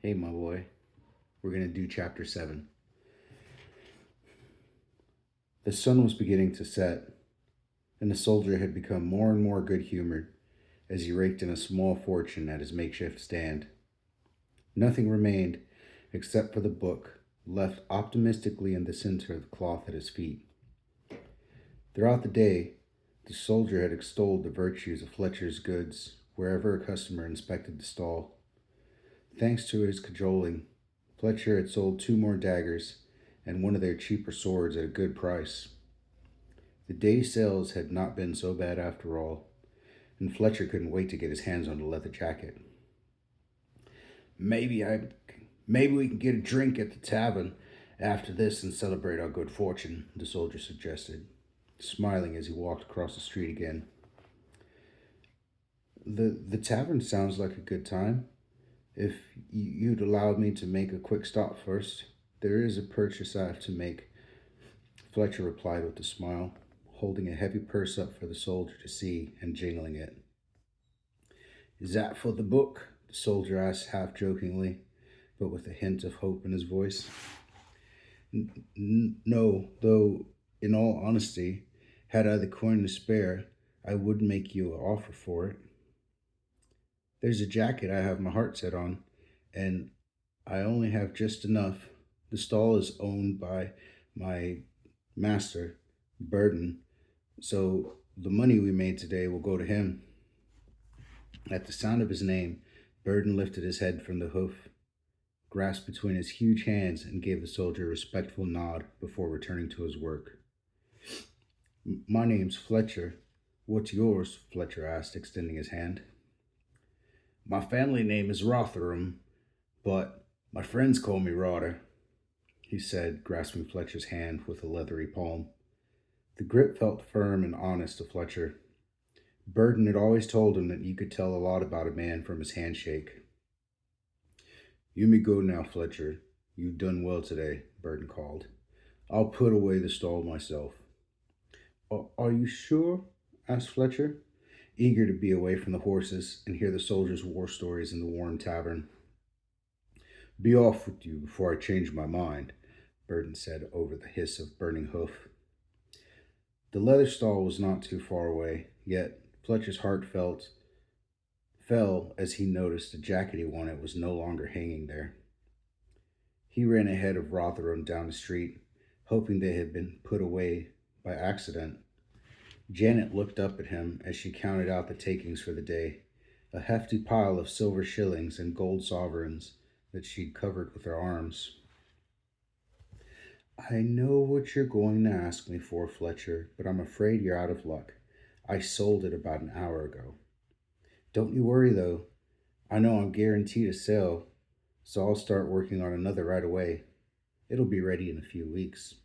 Hey, my boy, we're going to do chapter 7. The sun was beginning to set, and the soldier had become more and more good humored as he raked in a small fortune at his makeshift stand. Nothing remained except for the book, left optimistically in the center of the cloth at his feet. Throughout the day, the soldier had extolled the virtues of Fletcher's goods wherever a customer inspected the stall. Thanks to his cajoling, Fletcher had sold 2 more daggers and one of their cheaper swords at a good price. The day's sales had not been so bad after all, and Fletcher couldn't wait to get his hands on the leather jacket. Maybe we can get a drink at the tavern after this and celebrate our good fortune, the soldier suggested, smiling as he walked across the street again. The tavern sounds like a good time. If you'd allow me to make a quick stop first, there is a purchase I have to make, Fletcher replied with a smile, holding a heavy purse up for the soldier to see and jingling it. Is that for the book? The soldier asked half jokingly, but with a hint of hope in his voice. No, though, in all honesty, had I the coin to spare, I would make you an offer for it. There's a jacket I have my heart set on, and I only have just enough. The stall is owned by my master, Burden, so the money we made today will go to him. At the sound of his name, Burden lifted his head from the hoof, grasped between his huge hands, and gave the soldier a respectful nod before returning to his work. My name's Fletcher. What's yours? Fletcher asked, extending his hand. My family name is Rotherham, but my friends call me Rotter, he said, grasping Fletcher's hand with a leathery palm. The grip felt firm and honest to Fletcher. Burden had always told him that you could tell a lot about a man from his handshake. You may go now, Fletcher. You've done well today, Burden called. I'll put away the stall myself. Are you sure? Asked Fletcher, eager to be away from the horses and hear the soldiers' war stories in the warm tavern. Be off with you before I change my mind, Burden said over the hiss of burning hoof. The leather stall was not too far away, yet Fletcher's heart fell as he noticed the jacket he wanted was no longer hanging there. He ran ahead of Rotherham down the street, hoping they had been put away by accident. Janet looked up at him as she counted out the takings for the day, a hefty pile of silver shillings and gold sovereigns that she'd covered with her arms. I know what you're going to ask me for, Fletcher, but I'm afraid you're out of luck. I sold it about an hour ago. Don't you worry, though. I know I'm guaranteed a sale, so I'll start working on another right away. It'll be ready in a few weeks.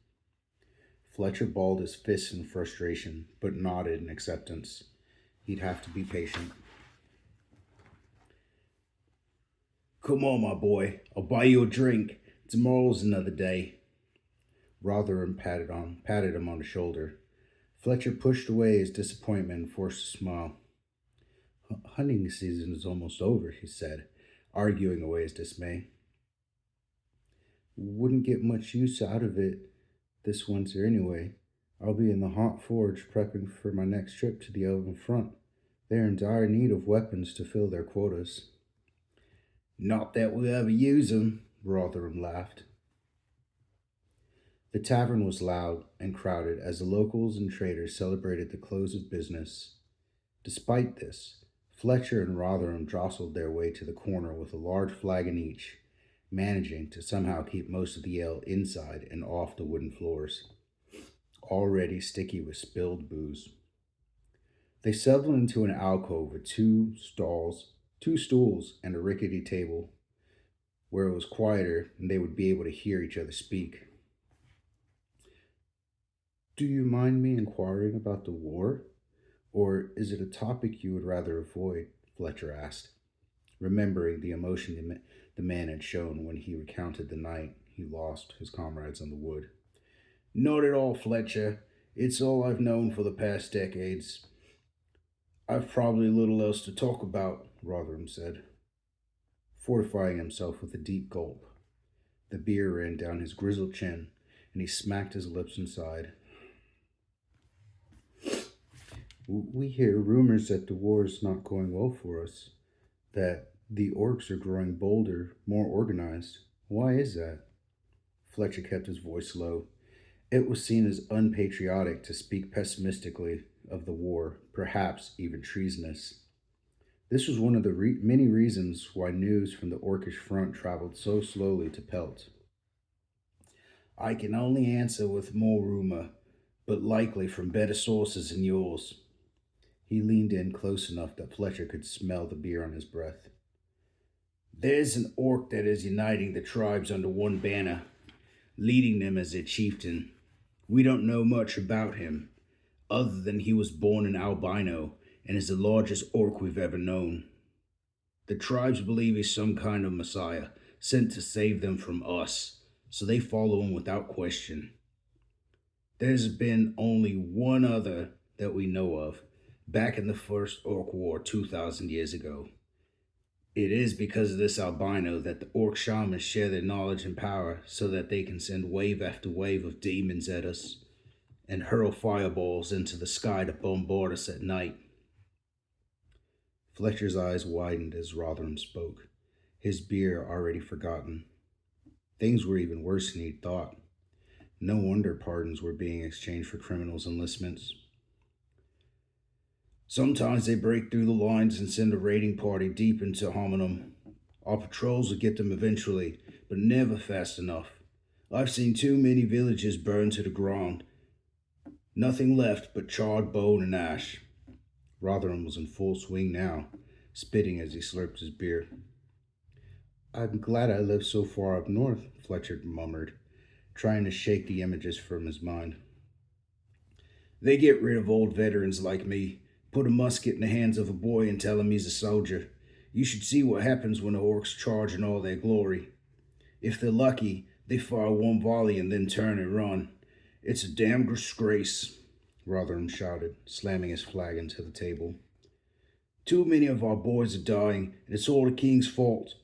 Fletcher balled his fists in frustration, but nodded in acceptance. He'd have to be patient. Come on, my boy. I'll buy you a drink. Tomorrow's another day. Rotherham patted him on the shoulder. Fletcher pushed away his disappointment and forced a smile. Hunting season is almost over, he said, arguing away his dismay. Wouldn't get much use out of it this winter anyway. I'll be in the hot forge prepping for my next trip to the Elven front. They're in dire need of weapons to fill their quotas. Not that we'll ever use them, Rotherham laughed. The tavern was loud and crowded as the locals and traders celebrated the close of business. Despite this, Fletcher and Rotherham jostled their way to the corner with a large flagon each, managing to somehow keep most of the ale inside and off the wooden floors, already sticky with spilled booze. They settled into an alcove with 2 stools, and a rickety table, where it was quieter and they would be able to hear each other speak. Do you mind me inquiring about the war? Or is it a topic you would rather avoid? Fletcher asked, remembering the emotion the man had shown when he recounted the night he lost his comrades on the wood. Not at all, Fletcher. It's all I've known for the past decades. I've probably little else to talk about, Rotherham said. fortifying himself with a deep gulp. The beer ran down his grizzled chin, and he smacked his lips and sighed. We hear rumors that the war is not going well for us, that the orcs are growing bolder, more organized. Why is that? Fletcher kept his voice low. It was seen as unpatriotic to speak pessimistically of the war, perhaps even treasonous. This was one of the many reasons why news from the Orcish front traveled so slowly to Pelt. I can only answer with more rumor, but likely from better sources than yours. He leaned in close enough that Fletcher could smell the beer on his breath. There's an orc that is uniting the tribes under one banner, leading them as their chieftain. We don't know much about him, other than he was born an albino and is the largest orc we've ever known. The tribes believe he's some kind of messiah, sent to save them from us, so they follow him without question. There's been only one other that we know of, back in the first Orc War 2,000 years ago. It is because of this albino that the orc shamans share their knowledge and power so that they can send wave after wave of demons at us and hurl fireballs into the sky to bombard us at night. Fletcher's eyes widened as Rotherham spoke, his beer already forgotten. Things were even worse than he'd thought. No wonder pardons were being exchanged for criminals' enlistments. Sometimes they break through the lines and send a raiding party deep into Hominum. Our patrols will get them eventually, but never fast enough. I've seen too many villages burned to the ground. Nothing left but charred bone and ash. Rotherham was in full swing now, spitting as he slurped his beer. I'm glad I live so far up north, Fletcher murmured, trying to shake the images from his mind. They get rid of old veterans like me, put a musket in the hands of a boy and tell him he's a soldier. You should see what happens when the orcs charge in all their glory. If they're lucky, they fire one volley and then turn and run. It's a damn disgrace, Rotherham shouted, slamming his flag into the table. Too many of our boys are dying, and it's all the king's fault.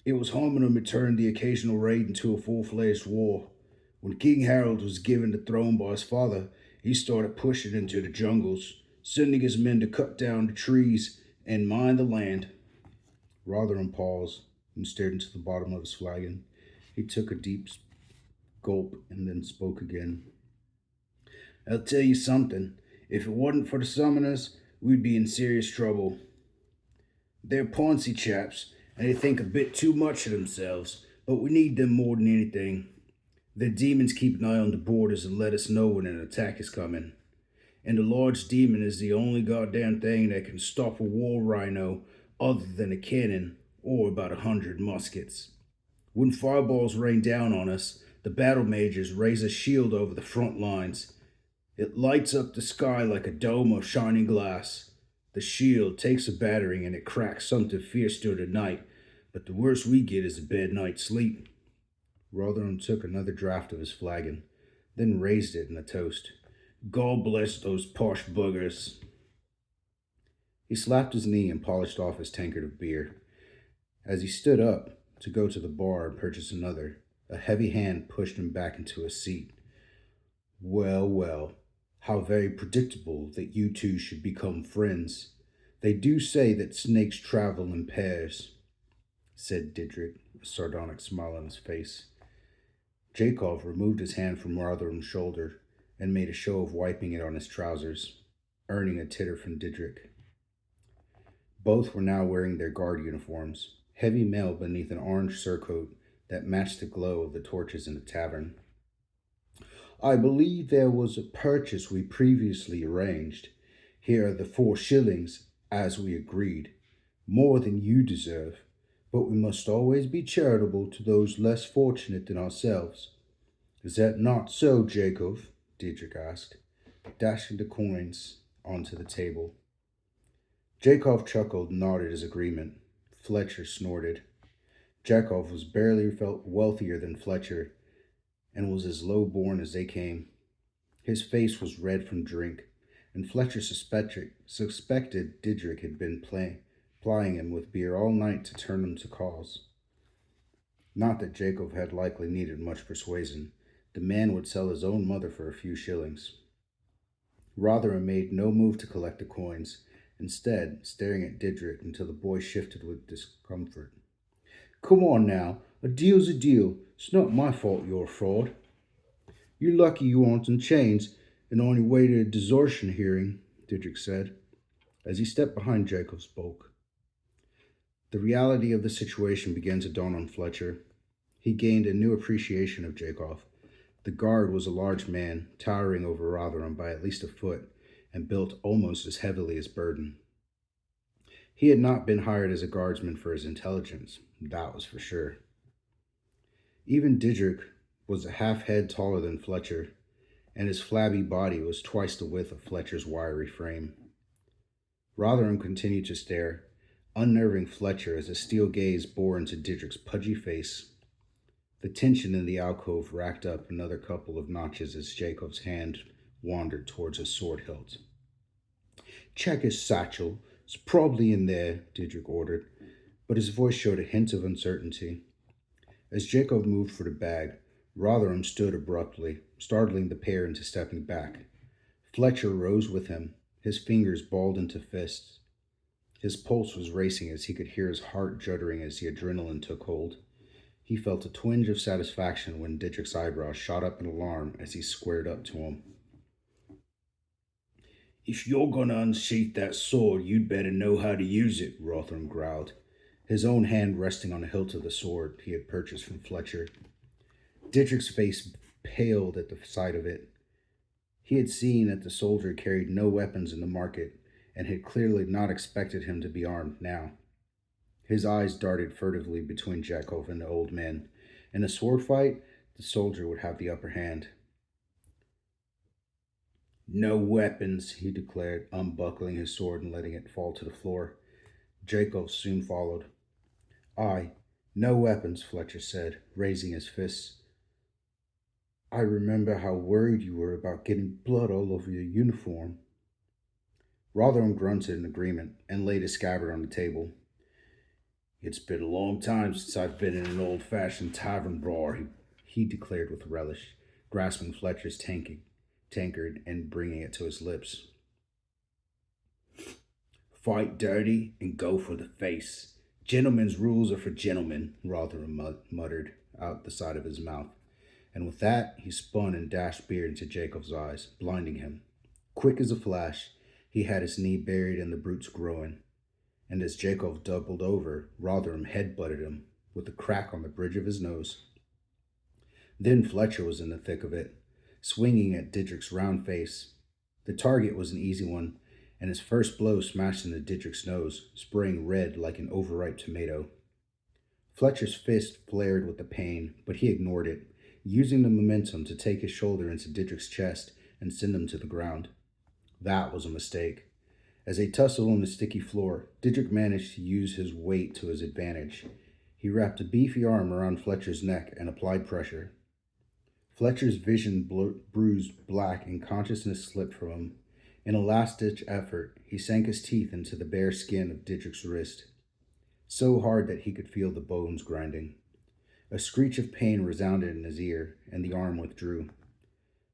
It was Hominum who turned the occasional raid into a full-fledged war. When King Harold was given the throne by his father, he started pushing into the jungles, sending his men to cut down the trees and mine the land. Rotherham paused and stared into the bottom of his flagon. He took a deep gulp and then spoke again. I'll tell you something. If it wasn't for the summoners, we'd be in serious trouble. They're poncy chaps, and they think a bit too much of themselves, but we need them more than anything. The demons keep an eye on the borders and let us know when an attack is coming. And the large demon is the only goddamn thing that can stop a war rhino other than a cannon or about 100 muskets. When fireballs rain down on us, the battle mages raise a shield over the front lines. It lights up the sky like a dome of shining glass. The shield takes a battering and it cracks something fierce during the night, but the worst we get is a bad night's sleep. Rotherham took another draught of his flagon, then raised it in a toast. God bless those posh buggers. He slapped his knee and polished off his tankard of beer. As he stood up to go to the bar and purchase another, a heavy hand pushed him back into his seat. Well, well, how very predictable that you two should become friends. They do say that snakes travel in pairs, said Didrik, a sardonic smile on his face. Jakov removed his hand from Rotherham's shoulder and made a show of wiping it on his trousers, earning a titter from Didrik. Both were now wearing their guard uniforms, heavy mail beneath an orange surcoat that matched the glow of the torches in the tavern. I believe there was a purchase we previously arranged. Here are the 4 shillings, as we agreed. More than you deserve, but we must always be charitable to those less fortunate than ourselves. Is that not so, Jakov? Didrik asked, dashing the coins onto the table. Jakov chuckled and nodded his agreement. Fletcher snorted. Jakov was barely felt wealthier than Fletcher, and was as low-born as they came. His face was red from drink, and Fletcher suspected Didrik had been plying him with beer all night to turn him to cause. Not that Jacob had likely needed much persuasion. The man would sell his own mother for a few shillings. Rotherham made no move to collect the coins, instead staring at Didrik until the boy shifted with discomfort. Come on now, a deal's a deal. It's not my fault you're a fraud. You're lucky you aren't in chains and only waited a desertion hearing, Didrik said, as he stepped behind Jacob's bulk. The reality of the situation began to dawn on Fletcher. He gained a new appreciation of Jacob. The guard was a large man, towering over Rotherham by at least a foot, and built almost as heavily as Burden. He had not been hired as a guardsman for his intelligence, that was for sure. Even Didrik was a half head taller than Fletcher, and his flabby body was twice the width of Fletcher's wiry frame. Rotherham continued to stare, unnerving Fletcher as a steel gaze bore into Didrik's pudgy face. The tension in the alcove racked up another couple of notches as Jacob's hand wandered towards his sword hilt. Check his satchel. It's probably in there, Didrik ordered, but his voice showed a hint of uncertainty. As Jacob moved for the bag, Rotherham stood abruptly, startling the pair into stepping back. Fletcher rose with him, his fingers balled into fists. His pulse was racing as he could hear his heart juddering as the adrenaline took hold. He felt a twinge of satisfaction when Didrik's eyebrows shot up in alarm as he squared up to him. If you're going to unsheath that sword, you'd better know how to use it, Rotherham growled, his own hand resting on the hilt of the sword he had purchased from Fletcher. Didrik's face paled at the sight of it. He had seen that the soldier carried no weapons in the market, and had clearly not expected him to be armed now. His eyes darted furtively between Jacob and the old man. In a sword fight, the soldier would have the upper hand. No weapons, he declared, unbuckling his sword and letting it fall to the floor. Jacob soon followed. Aye, no weapons, Fletcher said, raising his fists. I remember how worried you were about getting blood all over your uniform. Rotherham grunted in agreement and laid his scabbard on the table. It's been a long time since I've been in an old-fashioned tavern brawl, he declared with relish, grasping Fletcher's tankard and bringing it to his lips. Fight dirty and go for the face. Gentlemen's rules are for gentlemen, Rotherham muttered out the side of his mouth. And with that, he spun and dashed beer into Jacob's eyes, blinding him. Quick as a flash, he had his knee buried in the brute's groin, and as Jacob doubled over, Rotherham headbutted him with a crack on the bridge of his nose. Then Fletcher was in the thick of it, swinging at Didrik's round face. The target was an easy one, and his first blow smashed into Didrik's nose, spraying red like an overripe tomato. Fletcher's fist flared with the pain, but he ignored it, using the momentum to take his shoulder into Didrik's chest and send him to the ground. That was a mistake. As they tussled on the sticky floor, Didrik managed to use his weight to his advantage. He wrapped a beefy arm around Fletcher's neck and applied pressure. Fletcher's vision bruised black and consciousness slipped from him. In a last-ditch effort, he sank his teeth into the bare skin of Didrik's wrist, so hard that he could feel the bones grinding. A screech of pain resounded in his ear, and the arm withdrew.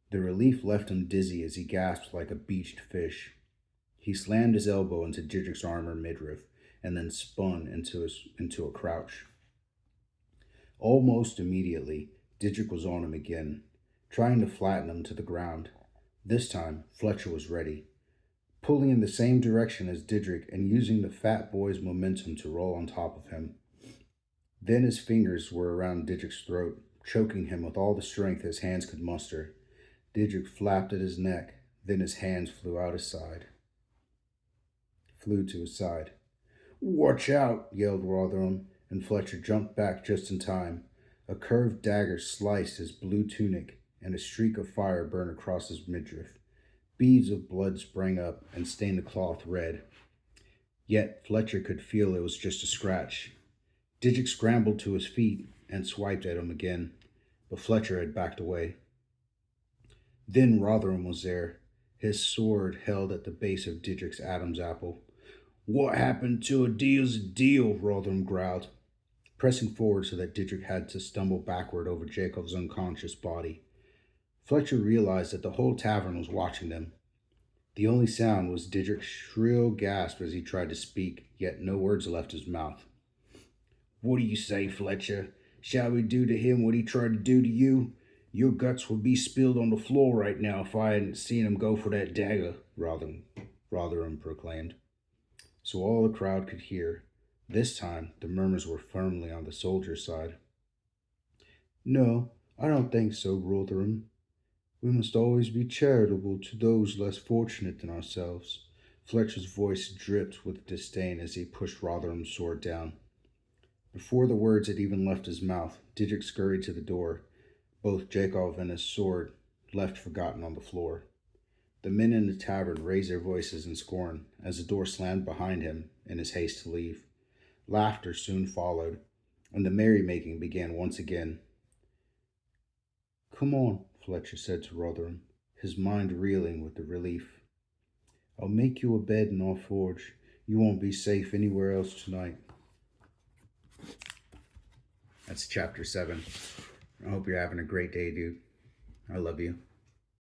The relief left him dizzy as he gasped like a beached fish. He slammed his elbow into Didrik's armor midriff, and then spun into a crouch. Almost immediately, Didrik was on him again, trying to flatten him to the ground. This time, Fletcher was ready, pulling in the same direction as Didrik and using the fat boy's momentum to roll on top of him. Then his fingers were around Didrik's throat, choking him with all the strength his hands could muster. Didrik flapped at his neck, then his hands flew to his side. Watch out, yelled Rotherham, and Fletcher jumped back just in time. A curved dagger sliced his blue tunic, and a streak of fire burned across his midriff. Beads of blood sprang up and stained the cloth red. Yet Fletcher could feel it was just a scratch. Didrik scrambled to his feet and swiped at him again, but Fletcher had backed away. Then Rotherham was there, his sword held at the base of Didrik's Adam's apple. What happened to a deal's a deal, Rotherham growled, pressing forward so that Didrik had to stumble backward over Jacob's unconscious body. Fletcher realized that the whole tavern was watching them. The only sound was Didrik's shrill gasp as he tried to speak, yet no words left his mouth. What do you say, Fletcher? Shall we do to him what he tried to do to you? Your guts would be spilled on the floor right now if I hadn't seen him go for that dagger, Rotherham proclaimed. So all the crowd could hear. This time, the murmurs were firmly on the soldier's side. No, I don't think so, Rotherham. We must always be charitable to those less fortunate than ourselves. Fletcher's voice dripped with disdain as he pushed Rotherham's sword down. Before the words had even left his mouth, Didrik scurried to the door, both Jacob and his sword left forgotten on the floor. The men in the tavern raised their voices in scorn as the door slammed behind him in his haste to leave. Laughter soon followed, and the merrymaking began once again. Come on, Fletcher said to Rotherham, his mind reeling with the relief. I'll make you a bed in our forge. You won't be safe anywhere else tonight. That's chapter 7. I hope you're having a great day, dude. I love you.